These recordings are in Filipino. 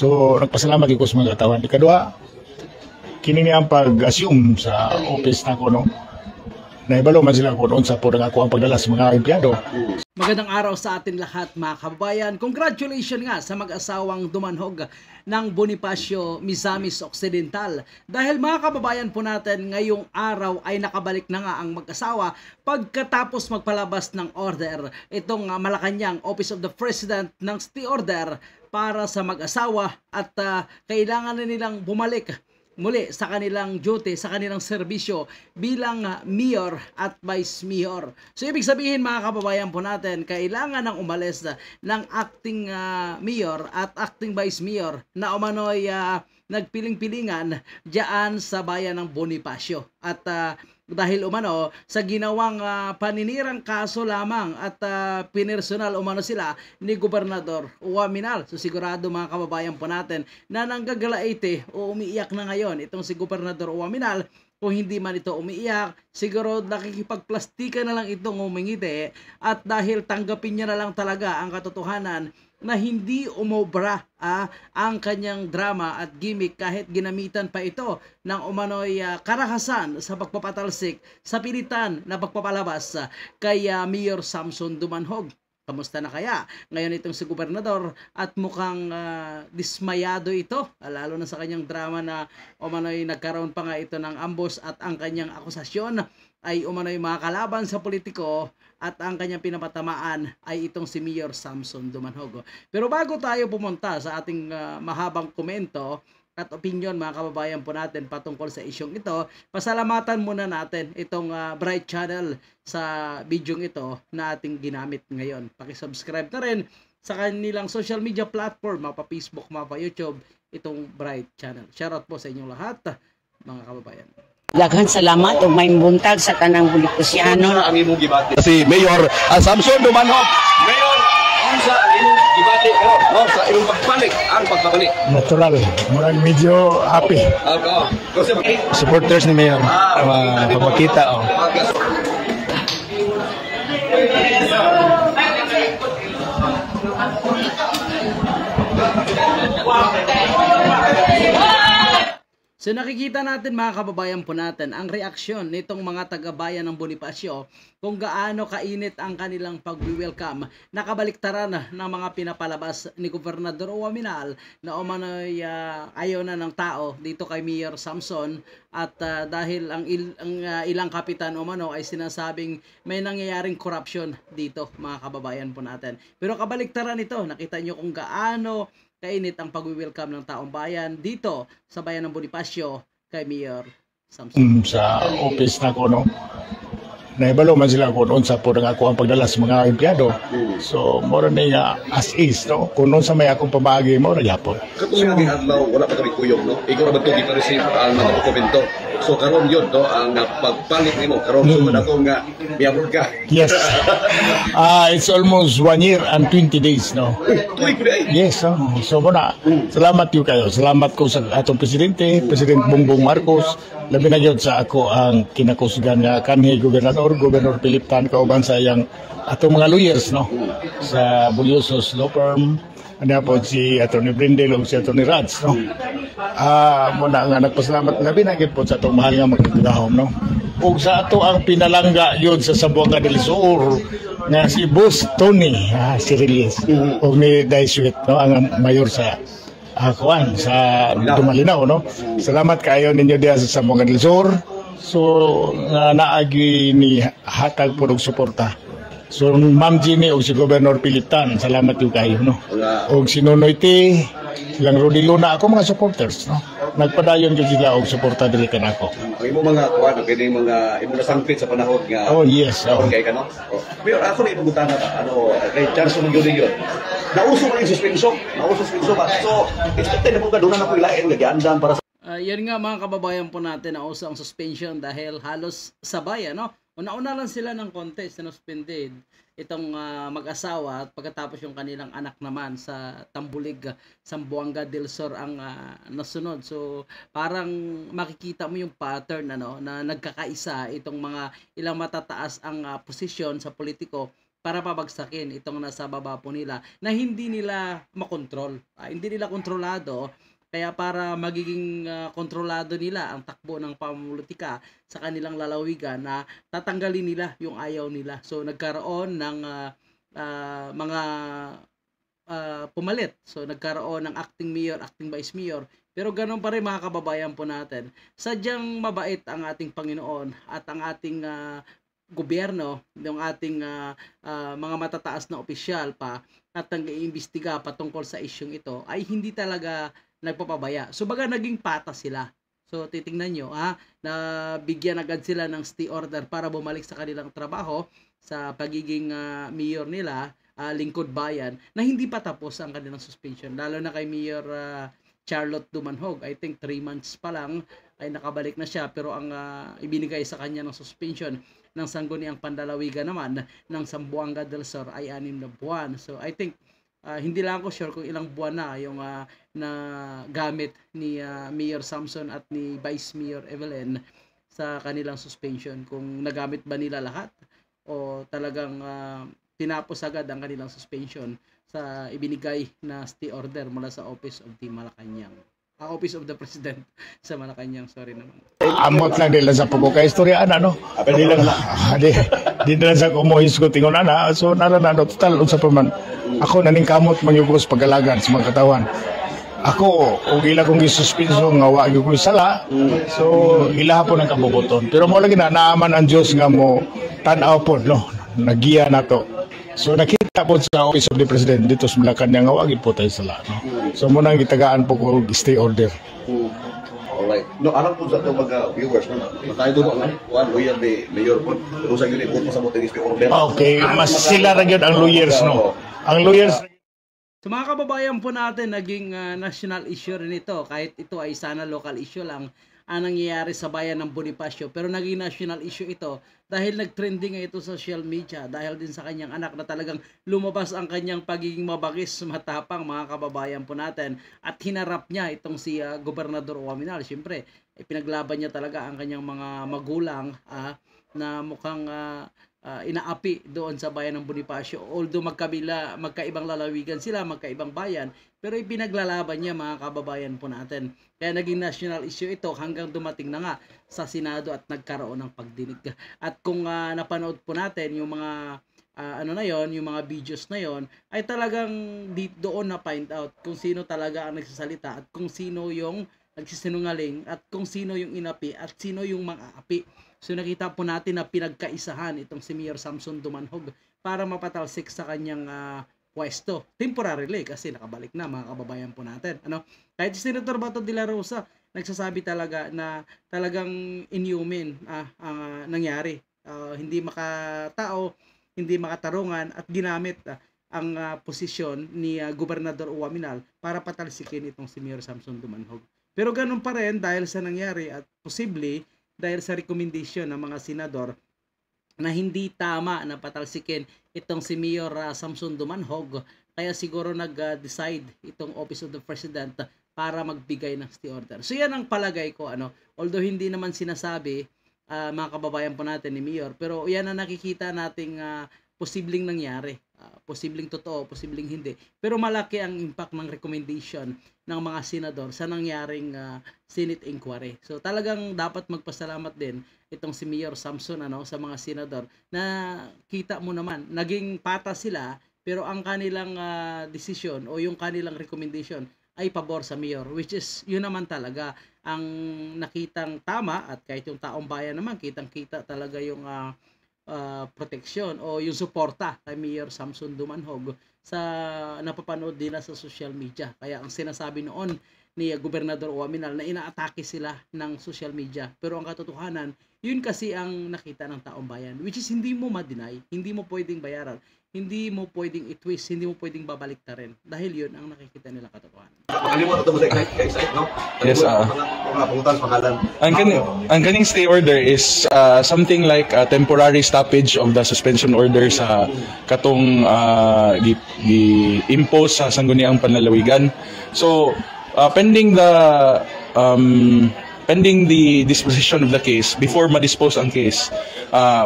So nagpasalamat ko sa mga katawan. Ikadua, kini ang pag-assume sa office na ko, no? Naibalo man sila kung noon sa po nga ako ang pagdala sa mga empleyado. Magandang araw sa atin lahat mga kababayan. Congratulations nga sa mag-asawang dumanhog ng Bonifacio Misamis Occidental. Dahil mga kababayan po natin, ngayong araw ay nakabalik na nga ang mag-asawa pagkatapos magpalabas ng order. Itong Malacanang Office of the President ng City Order para sa mag-asawa at kailangan na nilang bumalik muli sa kanilang duty, sa kanilang serbisyo bilang mayor at vice mayor. So ibig sabihin mga kababayan po natin, kailangan ng umalis ng acting mayor at acting vice mayor na umano'y nagpiling-pilingan diyan sa bayan ng Bonifacio. At dahil umano sa ginawang paninirang kaso lamang at pinersonal umano sila ni Gobernador Uwaminal. So sigurado mga kababayan po natin na nanggagalaite o umiiyak na ngayon itong si Gobernador Uwaminal. Kung hindi man ito umiiyak, siguro nakikipagplastika na lang itong umingiti at dahil tanggapin niya na lang talaga ang katotohanan na hindi umobra ang kanyang drama at gimmick kahit ginamitan pa ito ng umano'y karahasan sa pagpapatalsik sa pilitan na pagpapalabas kay Mayor Samson Dumanhog. Kamusta na kaya ngayon itong si Gobernador at mukhang dismayado ito, lalo na sa kanyang drama na umano'y nagkaroon pa nga ito ng ambos at ang kanyang akusasyon ay umano'y mga kalaban sa politiko at ang kanyang pinapatamaan ay itong si Mayor Samson Dumanhog. Pero bago tayo pumunta sa ating mahabang komento at opinion mga kababayan po natin patungkol sa isyong ito, pasalamatan muna natin itong Bright Channel sa video ito na ating ginamit ngayon. Pakisubscribe na rin sa kanilang social media platform, mapa Facebook, mapa YouTube, itong Bright Channel. Shoutout po sa inyong lahat mga kababayan. Daghang salamat o may buntag sa tanang Bulipusiano. Ang imong gibati. Si Mayor Samson Dumanhog. Mayor, unsa ang imong gibati karon? No, sa imong pagbalik, ang pagbabalik. Natural, murag medyo happy. Oo. Kasi Supporters ni Mayor, papakita. So nakikita natin mga kababayan po natin ang reaksyon nitong mga taga-bayan ng Bonifacio kung gaano kainit ang kanilang pag-welcome. Nakabaliktaran ng mga pinapalabas ni Gobernador Uwaminal na umano'y ayaw na ng tao dito kay Mayor Samson at dahil ang ilang kapitan umano ay sinasabing may nangyayaring corruption dito mga kababayan po natin. Pero kabaliktaran ito, nakita nyo kung gaano kainit ang pag-welcome ng taong bayan dito sa bayan ng Bonifacio kay Mayor Samson. Sa office na ko, no? Naibalo man sila kung noon sa po nga ako ang pagdala sa mga empleyado. So, mora na nga as is, no? Kung noon sa may akong pamagi, mora yapon. katong nga adlaw wala pa kami kuyog, no? Ikaw ra ba to gi-receive ang mga dokumento. So karon yun, no, ang pagpalit nimo karon so ako nga miyabot ka. Yes. It's almost 1 year and 20 days, no? Tuig ko ay. Yes, so muna. Salamat yun kayo. Salamat ko sa atong Presidente, President Bongbong Marcos. Labi na yun sa ako ang kinakusgan nga kanhi Gobernador Philip Tan kauban sa iyang atong mga lawyers, no? Sa Bulyosos Law Firm. Ano po si Atty. Brindel o si Atty. Rads, no? Muna nga nagpasalamat labi na po sa itong mahal nga magkagahom, no? O sa ato ang pinalangga yun sa Zamboanga del Sur nga si Boss Tony, si Reyes, o ni Daiswit, no? Ang mayor sa kuan sa Dumalinaw, no? Salamat kayo ninyo diya sa Zamboanga del Sur. So nga naagi ni hatag po ng suporta. So Ma'am Jenny o si Governor Philip Tan, salamat yung kayo, no? O si Nonoy T, silang Rudy Luna, ako mga supporters, no? Nagpadayon ko sila og suporta diri kanako. Ang imo mga kuan kini mga imo nasangpit sa panahon nga. Oh yes. Okay ka no. Pero ako ni ibubutan na ano kay Charles mo yun. Nauso man yung suspenso. Nauso suspenso ba? So expected na po ka doon na ko ilain gagiandan para sa Yan nga mga kababayan po natin na uso ang suspension dahil halos sabay, ano? Una-una lang sila ng contest na suspended itong mag-asawa at pagkatapos yung kanilang anak naman sa Tambulig, Zamboanga del Sur ang nasunod. So parang makikita mo yung pattern, ano, na nagkakaisa itong mga ilang matataas ang posisyon sa politiko para pabagsakin itong nasa baba po nila na hindi nila makontrol. Hindi nila kontrolado, kaya para magiging kontrolado nila ang takbo ng pamumulitika sa kanilang lalawigan na tatanggalin nila yung ayaw nila. So nagkaroon ng mga pumalit. So nagkaroon ng acting mayor, acting vice mayor. Pero ganun pa rin mga kababayan po natin. Sadyang mabait ang ating Panginoon at ang ating gobyerno, yung ating mga matataas na opisyal pa at nag-iimbestiga patungkol sa isyung ito ay hindi talaga nagpapabaya. So baga naging patas sila. So titingnan nyo, na bigyan agad sila ng stay order para bumalik sa kanilang trabaho sa pagiging mayor nila, lingkod bayan, na hindi pa tapos ang kanilang suspension. Lalo na kay Mayor Charlotte Dumanhog, I think 3 months pa lang ay nakabalik na siya, pero ang ibinigay sa kanya ng suspension ng Sangguniang Pandalawigan naman ng Zamboanga del Sur ay 6 na buwan. So I think hindi lang ako sure kung ilang buwan na yung na gamit ni Mayor Samson at ni Vice Mayor Evelyn sa kanilang suspension, kung nagamit ba nila lahat o talagang tinapos agad ang kanilang suspension sa ibinigay na stay order mula sa Office of the Malacanang. Office of the President sa Malacanang, sorry naman. Amot lang nila sa pagkukaistoryaan, ano? Di nila sa kumuhis ko tingon na. So, naranano, total, unsa pa man. Ako, naning kamot mangyugos pag-alagan sa mga katawan. Ako, kung ila kong isuspenso, nga wag yung sala, so, ila po ng kabubuton. Pero mo lagi na, naaman ang Diyos nga mo, tanaw po, no? Nagiya na to. So nakita po sa Office of the President dito sa Malacanang nga wag po tayo sala, no? So muna gitagaan po ko stay order. Alright. No, alam po sa itong mga viewers, no? Tayo doon ang lawyer ni Mayor po. Pero sa yun, po sa moting stay order. Okay, mas sila rin yun ang lawyers, no? Ang lawyers. So mga kababayan po natin, naging national issue rin ito, kahit ito ay sana local issue lang ang nangyayari sa bayan ng Bonifacio, pero naging national issue ito dahil nag-trending ito sa social media dahil din sa kanyang anak na talagang lumabas ang kanyang pagiging mabagis, matapang mga kababayan po natin, at hinarap niya itong si Gobernador Uaminal. Siyempre, pinaglaban niya talaga ang kanyang mga magulang na mukhang inaapi doon sa bayan ng Bonifacio. Although magkaibang lalawigan sila, magkaibang bayan, pero ipinaglalaban niya mga kababayan po natin. Kaya naging national issue ito hanggang dumating na nga sa Senado at nagkaroon ng pagdinig. At kung napanood po natin yung mga yung mga videos na yon, ay talagang doon na find out kung sino talaga ang nagsasalita at kung sino yung nagsisinungaling at kung sino yung inapi at sino yung mang-aapi. So nakita po natin na pinagkaisahan itong si Mayor Samson Dumanhog para mapatalsik sa kanyang pwesto. Temporarily kasi nakabalik na mga kababayan po natin. Kahit si Senator Bato de la Rosa nagsasabi talaga na talagang inhuman ang nangyari. Hindi makatao, hindi makatarungan at ginamit ang posisyon ni Gobernador Uaminal para patalsikin itong si Mayor Samson Dumanhog. Pero ganun pa rin dahil sa nangyari at posible dahil sa recommendation ng mga senador na hindi tama na patalsikin itong si Mayor Samson Dumanhog, kaya siguro nag-decide itong Office of the President para magbigay ng stay order. So yan ang palagay ko, although hindi naman sinasabi mga kababayan po natin ni Mayor, pero yan ang nakikita nating posibleng nangyari. Posibleng totoo, posibleng hindi. Pero malaki ang impact ng recommendation ng mga senador sa nangyaring Senate inquiry. So talagang dapat magpasalamat din itong si Mayor Samson sa mga senador na kita mo naman, naging patas sila, pero ang kanilang desisyon o yung kanilang recommendation ay pabor sa Mayor, which is yun naman talaga ang nakitang tama, at kahit yung taong bayan naman kitang-kita talaga yung proteksyon o yung suporta kay Mayor Samson Dumanhog sa napapanood nila sa social media. Kaya ang sinasabi noon ni Gobernador Uaminal na inaatake sila ng social media, pero ang katotohanan, yun kasi ang nakita ng taong bayan, which is hindi mo ma-deny, hindi mo pwedeng bayaran, hindi mo pwedeng i-twist, hindi mo pwedeng babaliktarin dahil yun ang nakikita nila katotohanan. Makalimot ito mo kay site, no? Yes, mga pangutan sa pangalan. Ang kaning stay order is something like a temporary stoppage of the suspension order sa katong gi-impose sa Sangguniang Panlalawigan. So, pending the disposition of the case, before ma-dispose ang case,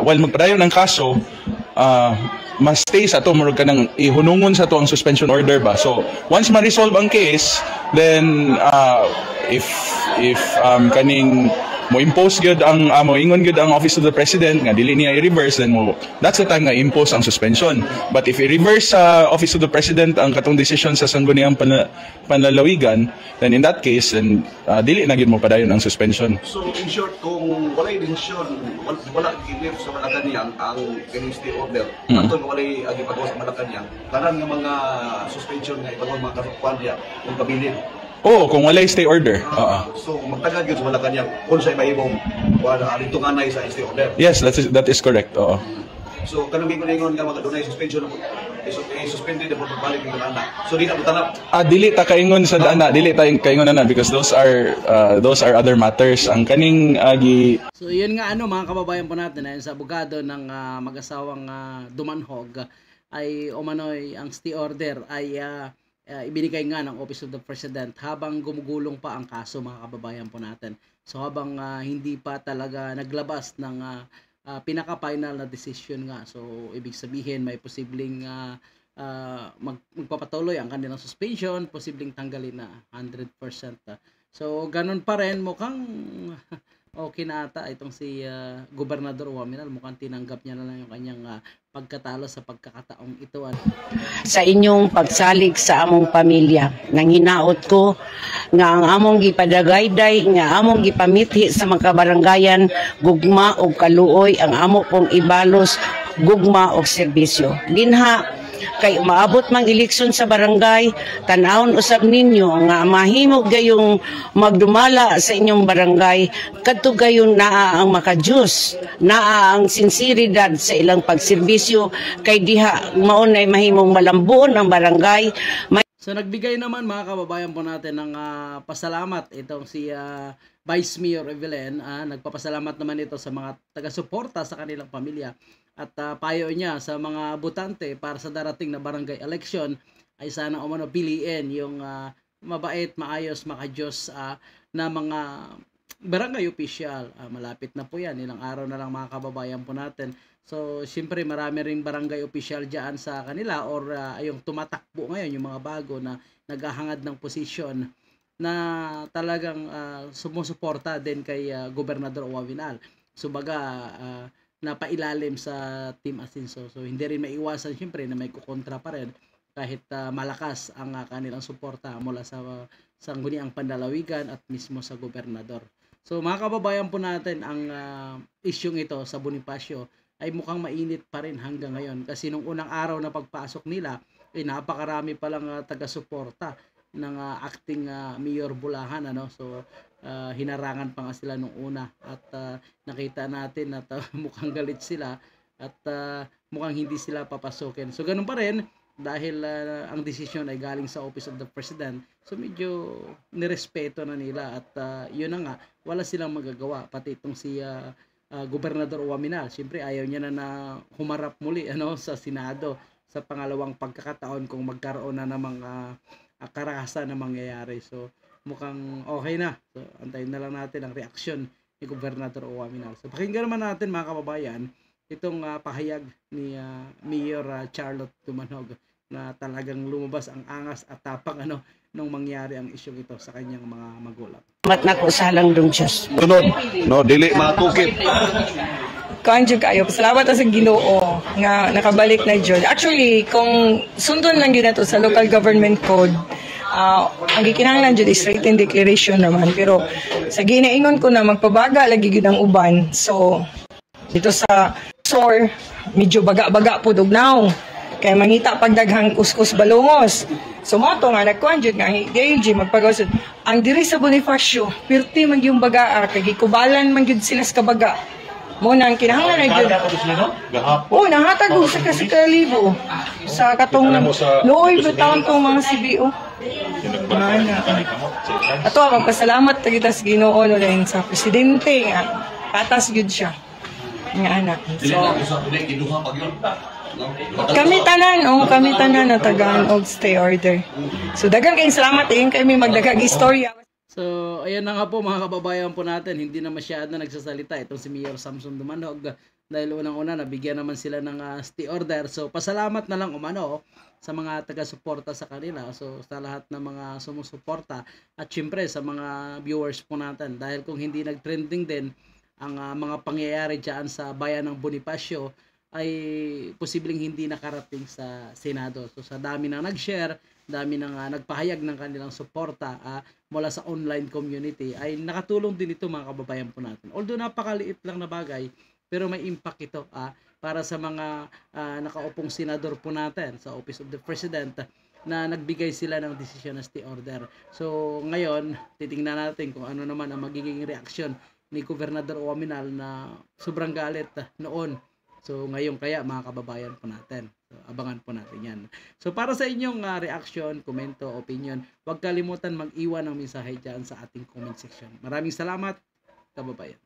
while magpadayon ang kaso, mas stay sa to murag ka nang ihunungon sa to ang suspension order ba. So once ma-resolve ang case, then if kaning mo impose gyud ang mo ingon gyud ang Office of the President nga dili niya i-reverse, then that's the time nga impose ang suspension. But if i-reverse sa Office of the President ang katong decision sa sangguniang panlalawigan, then in that case then dili na gyud mo padayon ang suspension. So in short, kung walay desisyon, wala gilip sa Malacañang ang stay order, ato nga walay agipagawa sa Malacañang, tanan nga mga suspension nga ibang mga kasukuan niya kung kabilin. Oo, kung walay stay order. So magtagal gyud sa Malacañang kung sa mahimong dito nga nay sa stay order. Yes, that is correct. Oo. So kanang gingon nga mga dunay suspension suspended na pagbalik ng ana. So di na butanap. Dili ta kaingon sa dana, dili ta kaingon na because those are other matters. Ang kaning So yun nga mga kababayan po natin ayon sa abogado ng mag-asawang Dumanhog ay umano'y ang stay order ay ibinigay nga ng Office of the President habang gumugulong pa ang kaso, mga kababayan po natin. So habang hindi pa talaga naglabas ng pinaka-final na decision nga. So ibig sabihin may posibleng magpapatuloy ang kanilang suspension, posibleng tanggalin na 100%. So ganun pa rin, mukhang okay na ata itong si Gobernador Waminal, mukhang tinanggap niya na lang yung kanyang pagkatalo sa pagkakataong ito. Sa inyong pagsalig sa among pamilya, nang hinaot ko nga ang among gipadagayday, nga among gipamithi sa mga kabarangayan, gugma o kaluoy ang amo pong ibalos, gugma o serbisyo. Dinha, kay maabot mang eleksyon sa barangay, tanawon usab ninyo nga mahimog gayong magdumala sa inyong barangay, kadto gayon naa ang makajus, naa ang sinseridad sa ilang pagserbisyo, kay diha maunay mahimong malambuon ang barangay. So nagbigay naman mga kababayan po natin ng pasalamat itong si Vice Mayor Evelyn. Nagpapasalamat naman ito sa mga taga-suporta sa kanilang pamilya at payo niya sa mga botante para sa darating na barangay election ay sana umano piliin yung mabait, maayos, makajos na mga barangay official. Malapit na po yan, ilang araw na lang mga kababayan po natin. So siyempre marami ring barangay official dyan sa kanila or yung tumatakbo ngayon, yung mga bago na naghahangad ng posisyon na talagang sumusuporta din kay Gobernador Waminal. So baga napailalim sa Team Asinso. So hindi rin maiwasan siyempre na may kukontra pa rin kahit malakas ang kanilang suporta mula sa sangguniang panlalawigan at mismo sa gobernador. So mga kababayan po natin, ang isyung ito sa Bonifacio ay mukhang mainit pa rin hanggang ngayon kasi nung unang araw na pagpasok nila ay napakarami palang taga-suporta ng acting Mayor Bulahan, so hinarangan pa nga sila nung una at nakita natin at mukhang galit sila at mukhang hindi sila papasukin. So ganun pa rin dahil ang desisyon ay galing sa Office of the President, so medyo nirespeto na nila at yun na nga, wala silang magagawa. Pati itong si Gobernador Waminal, siyempre ayaw niya na humarap muli sa Senado sa pangalawang pagkakataon kung magkaroon na ng mga karahasan na mangyayari. So mukhang okay na. So antayin na lang natin ang reaksyon ni Gobernador Waminal. So pakinggan naman natin mga kababayan itong pahayag ni Mayor Charlotte Dumanhog na talagang lumabas ang angas at tapang nung mangyari ang isyong ito sa kanyang mga magulang. Mat nako salang dong Diyos. Tunod, no, dili matukip. Kanjug kayo. Salamat sa Ginoo nga nakabalik na jud. Actually, kung sundon lang yun na to sa local government code, ang gikinahanglan jud is written declaration naman. Pero sa ginaingon ko na magpabaga lagi gyud ang uban. So dito sa SOR, medyo baga-baga po dugnaw. Kaya mangita pagdaghang kuskus balungos. So mo to nga nagkuan jud nga DLG magpagawas. Ang diri sa Bonifacio, pirti man yung baga kay gikubalan man gyud sila sa kabaga. Mo nang kinahanglan na gyud. Oh, nahatag sa kalibo sa katong looy bitaw tong mga CBO. Ato magpasalamat kita sa Ginoo no din sa presidente nga patas gyud siya. Nga anak. So kami tanan na tagaan og stay order. So daghang kay salamat kay may magdaghang istorya. So ayan na nga po mga kababayan po natin, hindi na masyado nagsasalita itong si Mayor Samson Dumanhog dahil unang-una nabigyan naman sila ng stay order. So pasalamat na lang sa mga taga-suporta sa kanila. So sa lahat ng mga sumusuporta at syempre sa mga viewers po natin, dahil kung hindi nag-trending din ang mga pangyayari diyan sa bayan ng Bonifacio, ay posibleng hindi nakarating sa Senado. So sa dami na nag-share, dami nang nagpahayag ng kanilang suporta mula sa online community, ay nakatulong din ito mga kababayan po natin. Although napakaliit lang na bagay, pero may impact ito para sa mga nakaupong senador po natin sa Office of the President na nagbigay sila ng desisyon na stay order. So ngayon, titingnan natin kung ano naman ang magiging reaksyon ni Gobernador Uwaminal na sobrang galit noon. So ngayon kaya mga kababayan po natin. So, abangan po natin yan. So para sa inyong reaction, komento, opinion, huwag kalimutan mag-iwan ng mensahe dyan sa ating comment section. Maraming salamat, kababayan.